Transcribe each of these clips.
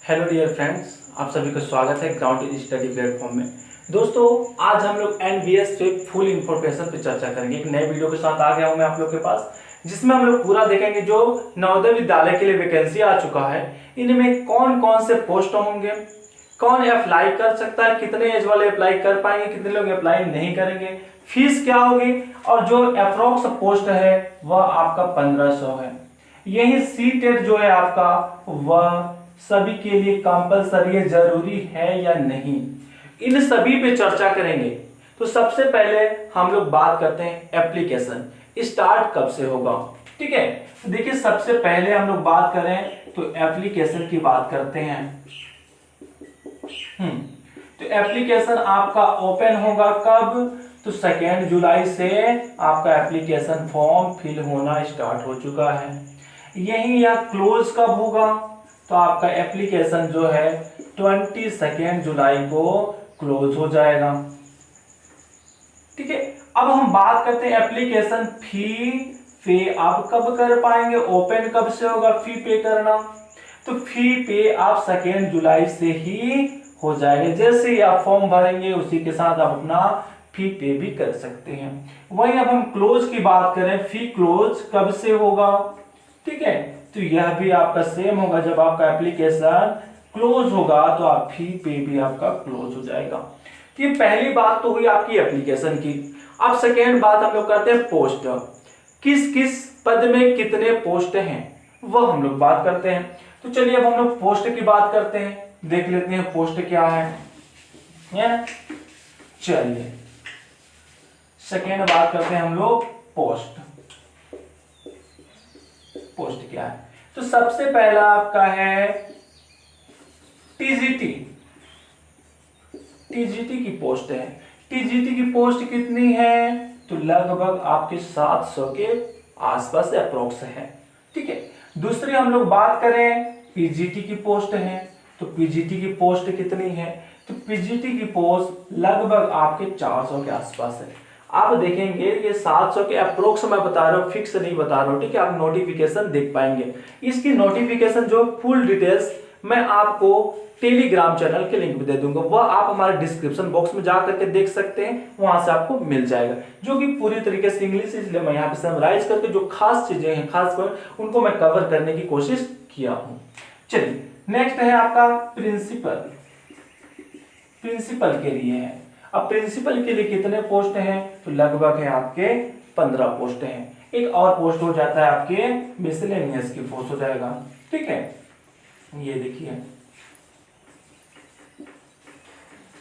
Hello dear friends, आप सभी का स्वागत है ग्राउंड स्टडी प्लेटफॉर्म में। दोस्तों, आज हम लोग एनवीएस पे फुल इंफॉर्मेशन पे चर्चा करेंगे। एक नए वीडियो के साथ आ गया हूं मैं आप लोग के पास, जिसमें हम लोग पूरा देखेंगे जो नवोदय विद्यालय के लिए वैकेंसी आ चुका है, इनमें कौन कौन से पोस्ट होंगे, कौन अप्लाई कर सकता है, कितने एज वाले अप्लाई कर पाएंगे, कितने लोग अप्लाई नहीं करेंगे, फीस क्या होगी, और जो अप्रोक्स पोस्ट है वह आपका 1500 है। यही सीटेट जो है आपका वह सभी के लिए कंपलसरी है, जरूरी है या नहीं, इन सभी पे चर्चा करेंगे। तो सबसे पहले हम लोग बात करते हैं एप्लीकेशन स्टार्ट कब से होगा। ठीक है, तो देखिए सबसे पहले हम लोग बात करें तो एप्लीकेशन की बात करते हैं। तो एप्लीकेशन आपका ओपन होगा कब? तो 2 जुलाई से आपका एप्लीकेशन फॉर्म फिल होना स्टार्ट हो चुका है। यही या क्लोज कब होगा? तो आपका एप्लीकेशन जो है 22 जुलाई को क्लोज हो जाएगा। ठीक है, अब हम बात करते हैं एप्लीकेशन फी पे आप कब कर पाएंगे, ओपन कब से होगा फी पे करना? तो फी पे आप 2 जुलाई से ही हो जाएगा। जैसे ही आप फॉर्म भरेंगे उसी के साथ आप अपना फी पे भी कर सकते हैं। वहीं अब हम क्लोज की बात करें, फी क्लोज कब से होगा? ठीक है, तो यह भी आपका सेम होगा, जब आपका एप्लीकेशन क्लोज होगा तो आप फी पे भी आपका क्लोज हो जाएगा। तो ये पहली बात तो हुई आपकी एप्लीकेशन की। अब सेकेंड बात हम लोग करते हैं पोस्ट, किस किस पद में कितने पोस्ट हैं वह हम लोग बात करते हैं। तो चलिए अब हम लोग पोस्ट की बात करते हैं, देख लेते हैं पोस्ट क्या है। चलिए सेकेंड बात करते हैं हम लोग पोस्ट क्या है। तो सबसे पहला आपका है टीजीटी की पोस्ट है। टीजीटी की पोस्ट कितनी है? तो लगभग आपके 700 के आसपास अप्रोक्स है। ठीक है, दूसरी हम लोग बात करें पीजीटी की पोस्ट है। तो पीजीटी की पोस्ट कितनी है? तो पीजीटी की पोस्ट लगभग आपके 400 के आसपास है। आप देखेंगे ये 700 के अप्रोक्स मैं बता रहा हूँ, फिक्स नहीं बता रहा हूँ। ठीक है, आप नोटिफिकेशन देख पाएंगे। इसकी नोटिफिकेशन जो फुल डिटेल्स मैं आपको टेलीग्राम चैनल के लिंक भी दे दूंगा, वह आप हमारे डिस्क्रिप्शन बॉक्स में जा करके देख सकते हैं, वहां से आपको मिल जाएगा, जो कि पूरी तरीके से इंग्लिश, इसलिए मैं यहाँ पे समराइज करके जो खास चीजें हैं, खास पर उनको मैं कवर करने की कोशिश किया हूँ। चलिए नेक्स्ट है आपका प्रिंसिपल के लिए है। अब प्रिंसिपल के लिए कितने पोस्ट हैं? तो लगभग है आपके 15 पोस्ट हैं। एक और पोस्ट हो जाता है आपके मिसलेनियस की पोस्ट हो जाएगा। ठीक है, ये देखिए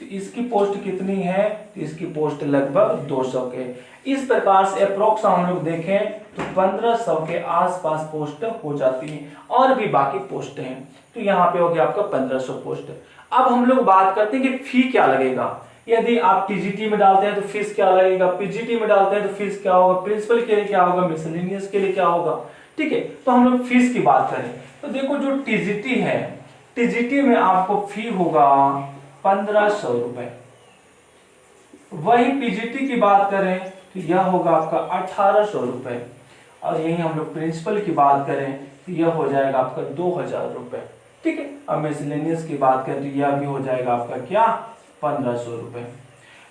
तो इसकी पोस्ट कितनी है? तो इसकी पोस्ट लगभग 200 के। इस प्रकार से अप्रोक्स हम लोग देखें तो 1500 के आसपास पोस्ट हो जाती है, और भी बाकी पोस्ट हैं। तो यहाँ पे हो गया आपका 1500 पोस्ट। अब हम लोग बात करते हैं कि फी क्या लगेगा। यदि आप टीजीटी में डालते हैं तो फीस क्या लगेगा, पीजीटी में डालते हैं तो फीस क्या होगा, प्रिंसिपल के लिए क्या होगा, मिसलेनियस के लिए क्या होगा। ठीक है, तो हम लोग फीस की बात करें तो देखो जो टीजीटी है, टीजीटी में आपको फी होगा 1500 रुपए। वही पीजीटी की बात करें तो यह होगा आपका 1800 रुपए, और यही हम लोग प्रिंसिपल की बात करें तो यह हो जाएगा आपका 2000 रुपए। ठीक है, अब मिसलेनियस की बात करें तो यह भी हो जाएगा आपका क्या, 1500 रुपए।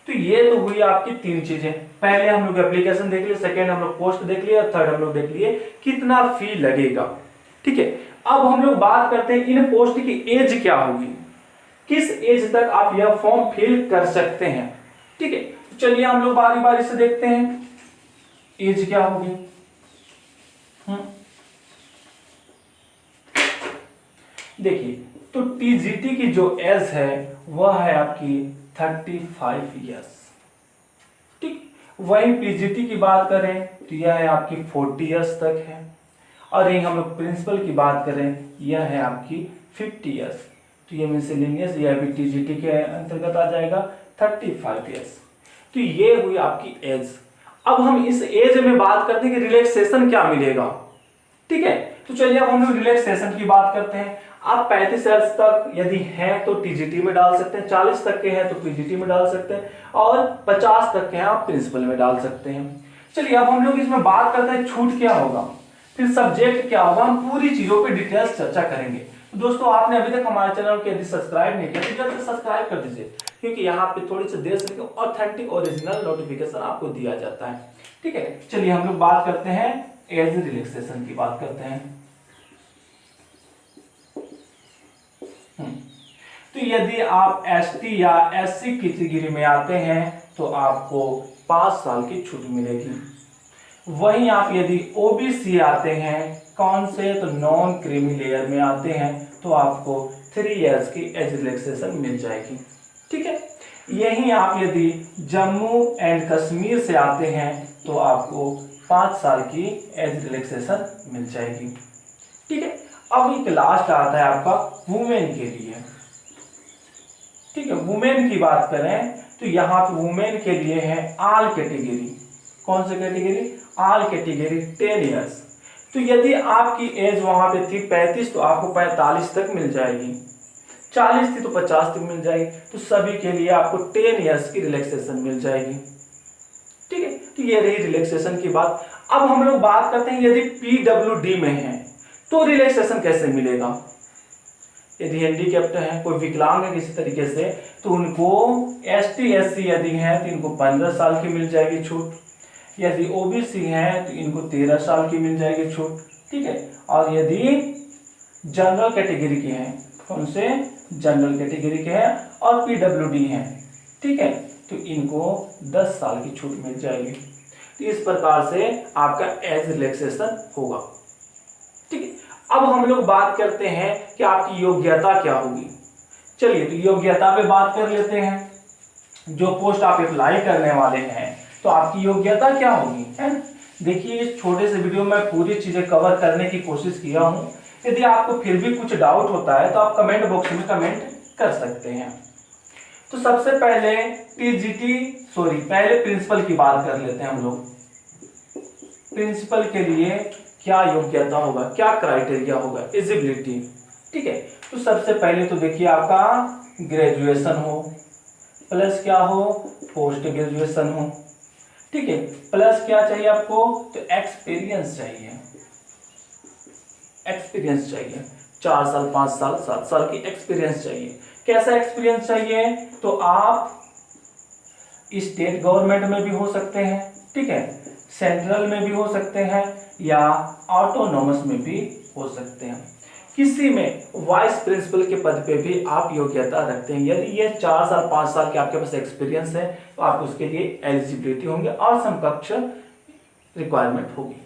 तो ये तो हुई आपकी 3 चीजें। पहले हम लोग एप्लीकेशन देख लिए, सेकेंड हम लोग पोस्ट देख लिए, और थर्ड हम लोग देख लिए कितना फी लगेगा। ठीक है, अब हम लोग बात करते हैं इन पोस्ट की एज क्या होगी, किस एज तक आप यह फॉर्म फिल कर सकते हैं। ठीक है, तो चलिए हम लोग बारी बारी से देखते हैं एज क्या होगी। देखिए तो टीजीटी की जो एज है वह है आपकी 35 ईयर्स। ठीक, वही पीजीटी की बात करें तो यह है आपकी 40 ईयर्स तक है, और यही हम लोग प्रिंसिपल की बात करें यह है आपकी 50 ईयर्स। तो ये मिसलेनियस यह भी टीजीटी के अंतर्गत आ जाएगा 35 ईयर्स। तो ये हुई आपकी एज। अब हम इस एज में बात करते हैं कि रिलैक्सेशन क्या मिलेगा। ठीक है, तो चलिए अब हम लोग रिलैक्सेशन की बात करते हैं। आप 35 ईयर्स तक यदि हैं तो टीजीटी में डाल सकते हैं, 40 तक के हैं तो पीजीटी में डाल सकते हैं, और 50 तक के हैं आप प्रिंसिपल में डाल सकते हैं। चलिए अब हम लोग इसमें बात करते हैं छूट क्या होगा। फिर सब्जेक्ट क्या होगा, हम पूरी चीजों पे डिटेल्स चर्चा करेंगे। तो दोस्तों आपने अभी तक हमारे चैनल को यदि सब्सक्राइब नहीं किया तो जल्द से सब्सक्राइब कर दीजिए, क्योंकि यहाँ पे थोड़ी सी देर से ऑथेंटिक ओरिजिनल नोटिफिकेशन आपको दिया जाता है। ठीक है, चलिए हम लोग बात करते हैं एज रिलैक्सेशन की बात करते हैं। तो यदि आप एसटी या एससी कैटेगरी में आते हैं तो आपको 5 साल की छूट मिलेगी। वहीं आप यदि ओबीसी आते हैं, कौन से, तो नॉन क्रीमी लेयर में आते हैं, तो आपको 3 इयर्स की एज रिलैक्सेशन मिल जाएगी। ठीक है, यहीं आप यदि जम्मू एंड कश्मीर से आते हैं तो आपको 5 साल की एज रिलैक्सेशन मिल जाएगी। ठीक है, अब एक लास्ट आता है आपका वुमेन के लिए। ठीक है, वुमेन की बात करें तो यहाँ पे वुमेन के लिए है ऑल कैटेगरी। कौन सी कैटेगरी, ऑल कैटेगरी 10 इयर्स। तो यदि आपकी एज वहां पे थी 35 तो आपको 45 तक मिल जाएगी, 40 थी तो 50 तक मिल जाएगी। तो सभी के लिए आपको 10 इयर्स की रिलैक्सेशन मिल जाएगी। ठीक है, तो ये रही रिलैक्सेशन की बात। अब हम लोग बात करते हैं यदि पीडब्ल्यूडी में है तो रिलैक्सेशन कैसे मिलेगा। यदि हैंडीकैप्ड है, कोई विकलांग है किसी तरीके से, तो उनको एसटी एससी यदि है तो इनको 15 साल की मिल जाएगी छूट। यदि ओबीसी है तो इनको 13 साल की मिल जाएगी छूट। ठीक है, और यदि जनरल कैटेगरी के हैं, कौन से, जनरल कैटेगरी के हैं और पीडब्ल्यूडी हैं, ठीक है, तो इनको 10 साल की छूट मिल जाएगी। तो इस प्रकार से आपका एज रिलैक्सेशन होगा। ठीक है, अब हम लोग बात करते हैं कि आपकी योग्यता क्या होगी। चलिए, तो योग्यता पे बात कर लेते हैं। जो पोस्ट आप अप्लाई करने वाले हैं तो आपकी योग्यता क्या होगी, है। देखिए, इस छोटे से वीडियो में पूरी चीजें कवर करने की कोशिश किया हूं। यदि आपको फिर भी कुछ डाउट होता है तो आप कमेंट बॉक्स में कमेंट कर सकते हैं। तो सबसे पहले पहले प्रिंसिपल की बात कर लेते हैं हम लोग। प्रिंसिपल के लिए क्या योग्यता होगा, क्या क्राइटेरिया होगा, एलिजिबिलिटी। ठीक है, तो सबसे पहले तो देखिए आपका ग्रेजुएशन हो, प्लस क्या हो, पोस्ट ग्रेजुएशन हो। ठीक है, प्लस क्या चाहिए आपको, तो एक्सपीरियंस चाहिए। एक्सपीरियंस चाहिए 4 साल, 5 साल, 7 साल की एक्सपीरियंस चाहिए। कैसा एक्सपीरियंस चाहिए, तो आप स्टेट गवर्नमेंट में भी हो सकते हैं, ठीक है, सेंट्रल में भी हो सकते हैं या ऑटोनोमस में भी हो सकते हैं। किसी में वाइस प्रिंसिपल के पद पे भी आप योग्यता रखते हैं। यदि ये 4 साल 5 साल के आपके पास एक्सपीरियंस है तो आप उसके लिए एलिजिबिलिटी होंगे और समकक्ष रिक्वायरमेंट होगी।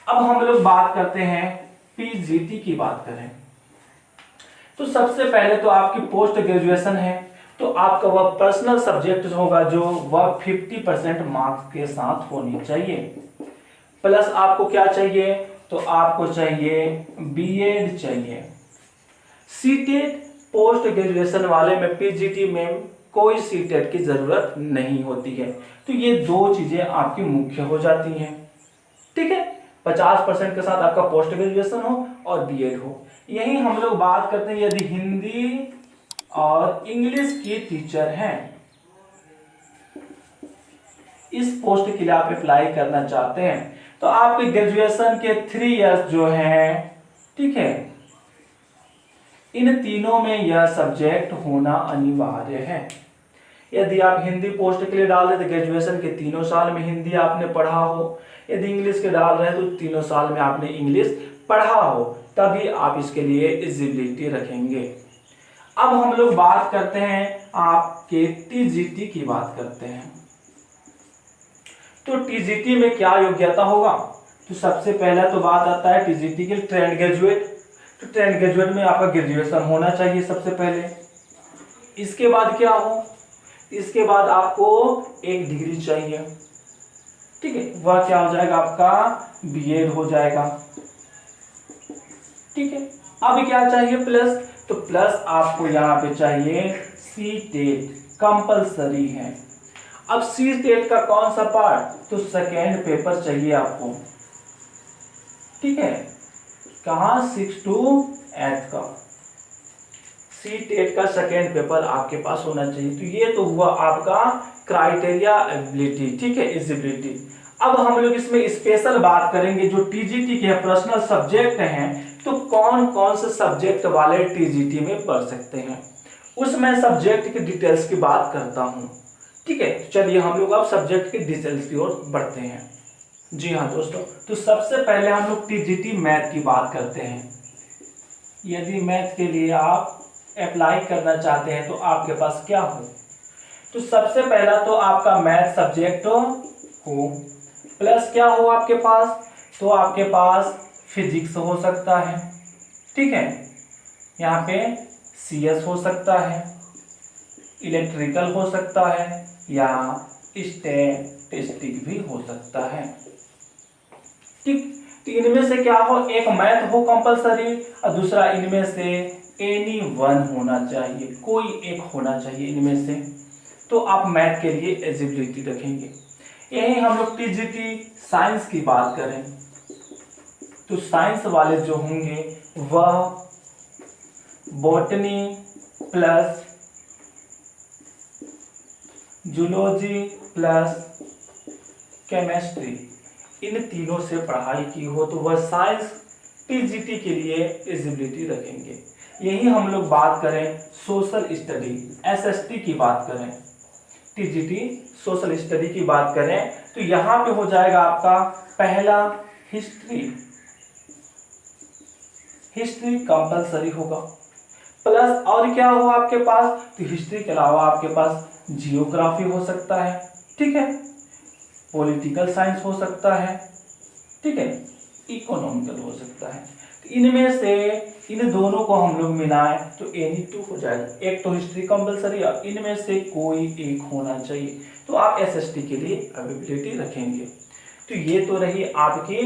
अब हम लोग बात करते हैं पीजीटी की बात करें तो सबसे पहले तो आपकी पोस्ट ग्रेजुएशन है तो आपका वह पर्सनल सब्जेक्ट होगा जो वह 50% मार्क्स के साथ होनी चाहिए। प्लस आपको क्या चाहिए, तो आपको चाहिए बीएड चाहिए। सीटेट पोस्ट ग्रेजुएशन वाले में पीजीटी में कोई सीटेट की जरूरत नहीं होती है। तो ये 2 चीजें आपकी मुख्य हो जाती हैं। ठीक है, 50% के साथ आपका पोस्ट ग्रेजुएशन हो और बीएड हो। यही हम लोग बात करते हैं यदि हिंदी और इंग्लिश की टीचर हैं, इस पोस्ट के लिए आप अप्लाई करना चाहते हैं तो आपके ग्रेजुएशन के 3 इयर्स जो हैं, ठीक है, इन तीनों में यह सब्जेक्ट होना अनिवार्य है। यदि आप हिंदी पोस्ट के लिए डाल रहे तो ग्रेजुएशन के 3 साल में हिंदी आपने पढ़ा हो, यदि इंग्लिश के डाल रहे हैं तो 3 साल में आपने इंग्लिश पढ़ा हो, तभी आप इसके लिए एलिजिबिलिटी रखेंगे। अब हम लोग बात करते हैं आपके टीजीटी की बात करते हैं। तो टीजीटी में क्या योग्यता होगा, तो सबसे पहला तो बात आता है टीजीटी के ट्रेंड ग्रेजुएट। तो ट्रेंड ग्रेजुएट में आपका ग्रेजुएशन होना चाहिए सबसे पहले। इसके बाद क्या हो, इसके बाद आपको एक डिग्री चाहिए, ठीक है, वह क्या हो जाएगा, आपका बीएड हो जाएगा। ठीक है, अब क्या चाहिए, प्लस। तो प्लस आपको यहाँ पे चाहिए सीटेट, कंपलसरी है। अब सीटेट का कौन सा पार्ट, तो सेकेंड पेपर चाहिए आपको। ठीक है, कहाँ, 6 to 8 का सीटेट का सेकेंड पेपर आपके पास होना चाहिए। तो ये तो हुआ आपका क्राइटेरिया एलिजिबिलिटी, ठीक है, एलिजिबिलिटी। अब हम लोग इसमें स्पेशल बात करेंगे जो टीजीटी के पर्सनल सब्जेक्ट हैं, तो कौन कौन से सब्जेक्ट वाले टीजीटी में पढ़ सकते हैं, उसमें सब्जेक्ट की डिटेल्स की बात करता हूं। ठीक है, चलिए हम लोग अब सब्जेक्ट की डिटेल्स की ओर बढ़ते हैं। जी हाँ दोस्तों, तो सबसे पहले हम लोग टीजीटी मैथ की बात करते हैं। यदि मैथ के लिए आप अप्लाई करना चाहते हैं तो आपके पास क्या हो, तो सबसे पहला तो आपका मैथ सब्जेक्ट हो प्लस क्या हो आपके पास, तो आपके पास फिजिक्स हो सकता है। ठीक है, यहाँ पे सीएस हो सकता है, इलेक्ट्रिकल हो सकता है, या स्टैटिस्टिक भी हो सकता है। ठीक, तो इनमें से क्या हो, एक मैथ हो कंपलसरी और दूसरा इनमें से एनी वन होना चाहिए, कोई एक होना चाहिए इनमें से, तो आप मैथ के लिए एलिजिबिलिटी रखेंगे। यही हम लोग टीजीटी साइंस की बात करें तो साइंस वाले जो होंगे वह botany plus zoology plus chemistry, इन तीनों से पढ़ाई की हो तो वह साइंस टीजीटी के लिए एलिजिबिलिटी रखेंगे। यही हम लोग बात करें सोशल स्टडी एसएसटी की बात करें, टीजीटी सोशल स्टडी की बात करें तो यहाँ पे हो जाएगा आपका पहला हिस्ट्री कंपलसरी होगा, प्लस और क्या हो आपके पास, तो हिस्ट्री के अलावा आपके पास जियोग्राफी हो सकता है। ठीक है, पॉलिटिकल साइंस हो सकता है। ठीक है, इकोनॉमिकल हो सकता है। तो इनमें से इन दोनों को हम लोग मिलाएं तो एनी टू हो जाएगा, एक तो हिस्ट्री कंपलसरी और इनमें से कोई एक होना चाहिए, तो आप एसएसटी के लिए अवेलेबिलिटी रखेंगे। तो ये तो रही आपके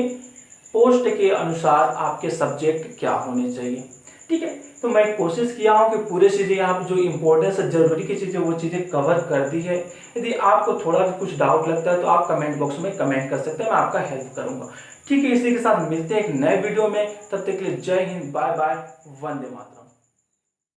पोस्ट के अनुसार आपके सब्जेक्ट क्या होने चाहिए। ठीक है, तो मैं कोशिश किया हूँ कि पूरे चीज़ें यहाँ पे जो इम्पोर्टेंस है जरूरी की चीज़ें वो चीज़ें कवर कर दी है। यदि आपको थोड़ा भी कुछ डाउट लगता है तो आप कमेंट बॉक्स में कमेंट कर सकते हैं, मैं आपका हेल्प करूँगा। ठीक है, इसी के साथ मिलते हैं एक नए वीडियो में, तब तक के लिए जय हिंद, बाय बाय, वंदे मातरम।